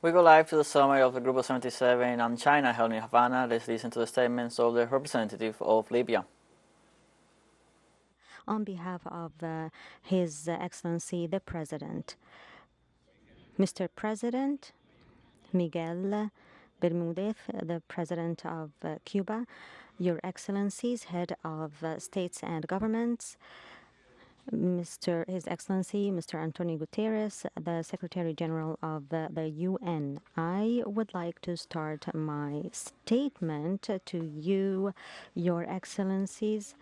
We go live to the summary of the Group of 77 and China held in Havana. Let's listen to the statements of the representative of Libya. On behalf of His Excellency the President, Mr. President Miguel Bermudez, the President of Cuba, Your Excellencies, Head of States and Governments, His Excellency, Mr. Antonio Guterres, the Secretary General of the UN. I would like to start my statement to you, Your Excellencies,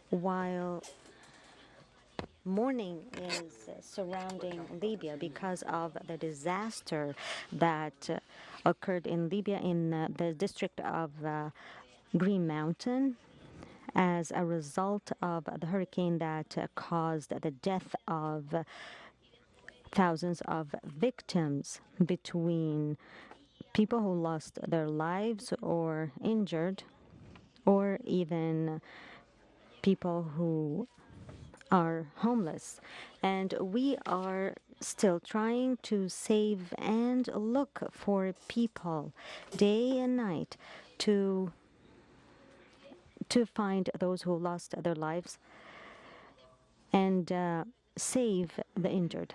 while mourning is surrounding Libya because of the disaster that occurred in Libya in the district of Green Mountain as a result of the hurricane that caused the death of thousands of victims, between people who lost their lives or injured, or even people who are homeless. And we are still trying to save and look for people day and night to find those who lost their lives and save the injured.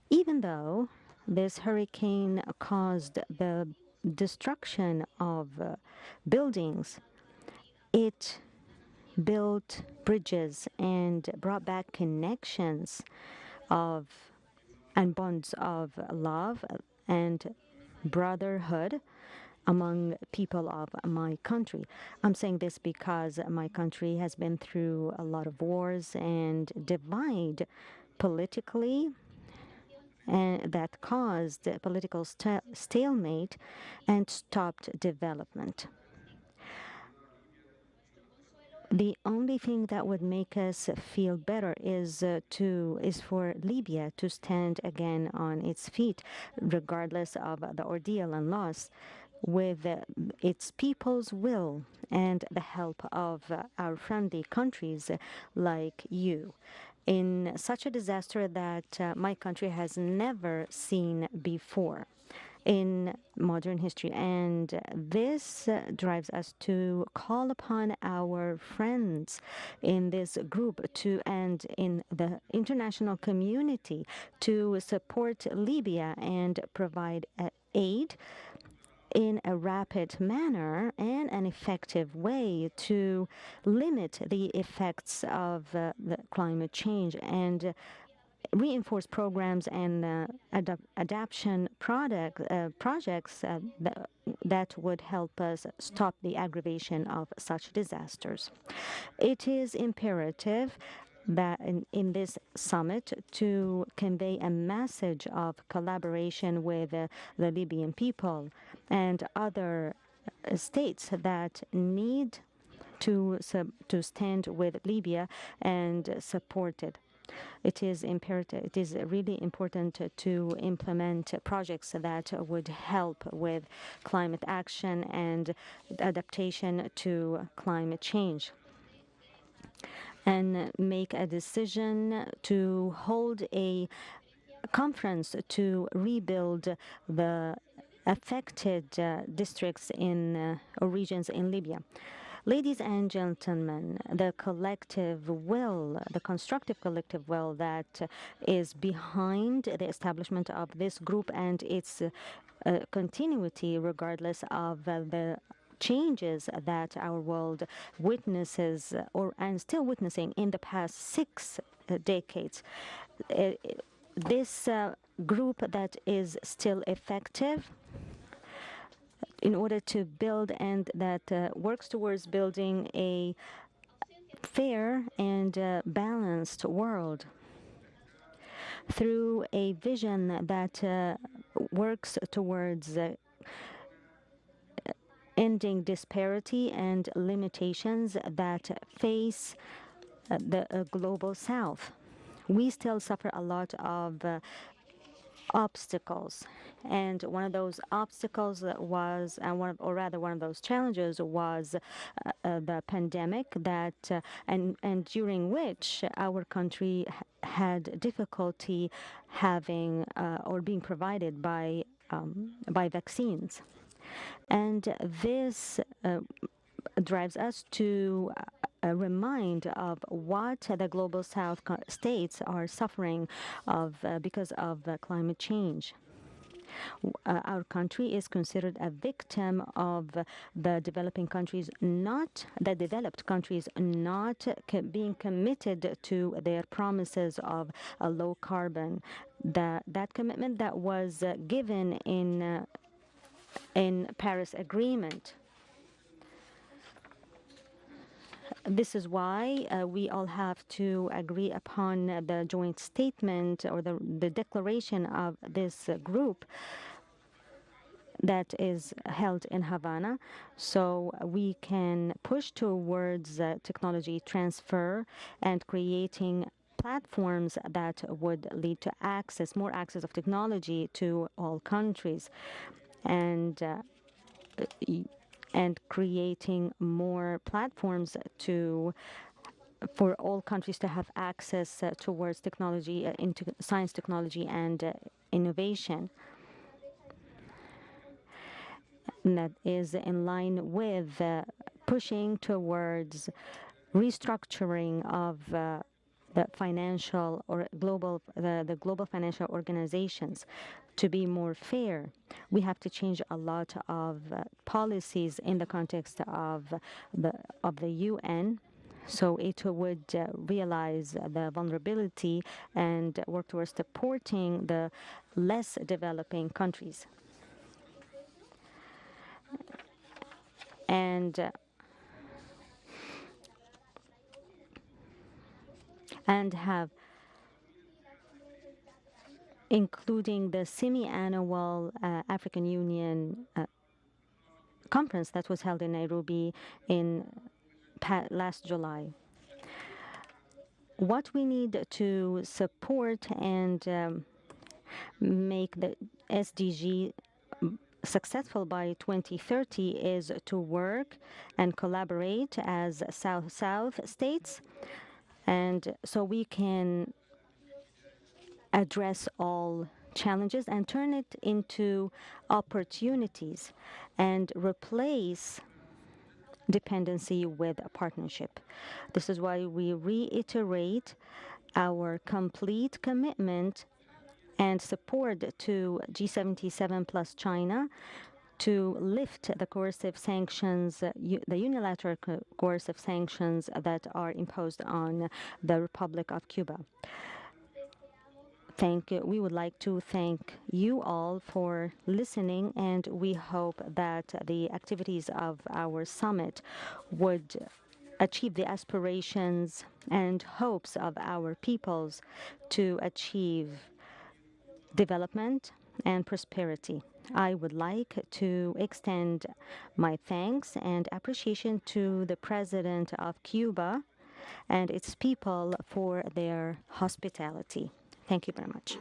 Even though this hurricane caused the destruction of buildings, it built bridges and brought back connections of and bonds of love and brotherhood among people of my country. I'm saying this because my country has been through a lot of wars and divide politically, and that caused political stalemate and stopped development. The only thing that would make us feel better is for Libya to stand again on its feet, regardless of the ordeal and loss, with its people's will and the help of our friendly countries like you, in such a disaster that my country has never seen before in modern history. And this drives us to call upon our friends in this group and in the international community to support Libya and provide aid in a rapid manner and an effective way to limit the effects of the climate change and reinforce programs and adaptation projects that would help us stop the aggravation of such disasters. It is imperative that in this summit to convey a message of collaboration with the Libyan people and other states that need to stand with Libya and support it. It is imperative. It is really important to implement projects that would help with climate action and adaptation to climate change, and make a decision to hold a conference to rebuild the affected districts or regions in Libya. Ladies and gentlemen, the collective will, the constructive collective will that is behind the establishment of this group and its continuity, regardless of the changes that our world witnesses and still witnessing in the past 6 decades. This group that is still effective in order to build and that works towards building a fair and balanced world through a vision that works towards ending disparity and limitations that face the global south. We still suffer a lot of obstacles. And one of those obstacles was, one of those challenges was the pandemic and during which our country had difficulty having or being provided by vaccines. And this drives us to remind of what the global south states are suffering of because of climate change. Our country is considered a victim of the developing countries, not the developed countries, not being committed to their promises of a low carbon. That commitment that was given in Paris Agreement. This is why we all have to agree upon the joint statement or the declaration of this group that is held in Havana, so we can push towards technology transfer and creating platforms that would lead to more access of technology to all countries, and creating more platforms for all countries to have access towards technology, into science, technology, and innovation. And that is in line with pushing towards restructuring of the financial or the global financial organizations to be more fair. We have to change a lot of policies in the context of the UN, so it would realize the vulnerability and work towards supporting the less developing countries. And have including the semi-annual African Union conference that was held in Nairobi in last July. What we need to support and make the SDG successful by 2030 is to work and collaborate as South-South states, and so we can address all challenges and turn it into opportunities and replace dependency with a partnership. This is why we reiterate our complete commitment and support to G77 plus China to lift the coercive sanctions, the unilateral coercive sanctions that are imposed on the Republic of Cuba. We would like to thank you all for listening, and we hope that the activities of our summit would achieve the aspirations and hopes of our peoples to achieve development and prosperity. I would like to extend my thanks and appreciation to the President of Cuba and its people for their hospitality. Thank you very much.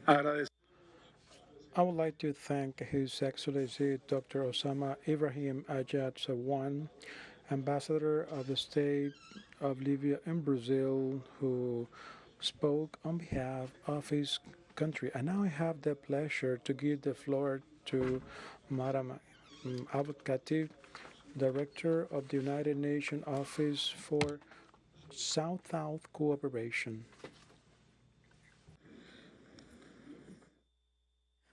I would like to thank His Excellency Dr. Osama Ibrahim Ajad Sawan, Ambassador of the State of Libya in Brazil, who spoke on behalf of his country. And now I have the pleasure to give the floor to Madam Abud Khatib, Director of the United Nations Office for South-South Cooperation.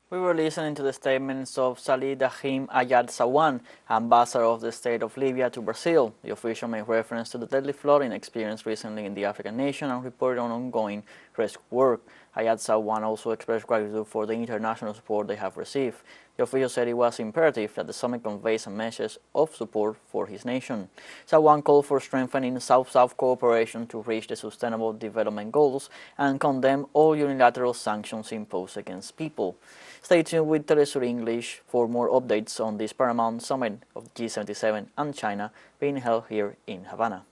We were listening to the statements of Salih Ibrahim Ayad Sawan, ambassador of the State of Libya to Brazil. The official made reference to the deadly flooding experienced recently in the African nation and reported on ongoing rescue work. Ayad Sawan also expressed gratitude for the international support they have received. The official said it was imperative that the summit conveys a message of support for his nation. Sawan called for strengthening South-South cooperation to reach the Sustainable Development Goals and condemned all unilateral sanctions imposed against people. Stay tuned with teleSUR English for more updates on this paramount summit of G77 and China being held here in Havana.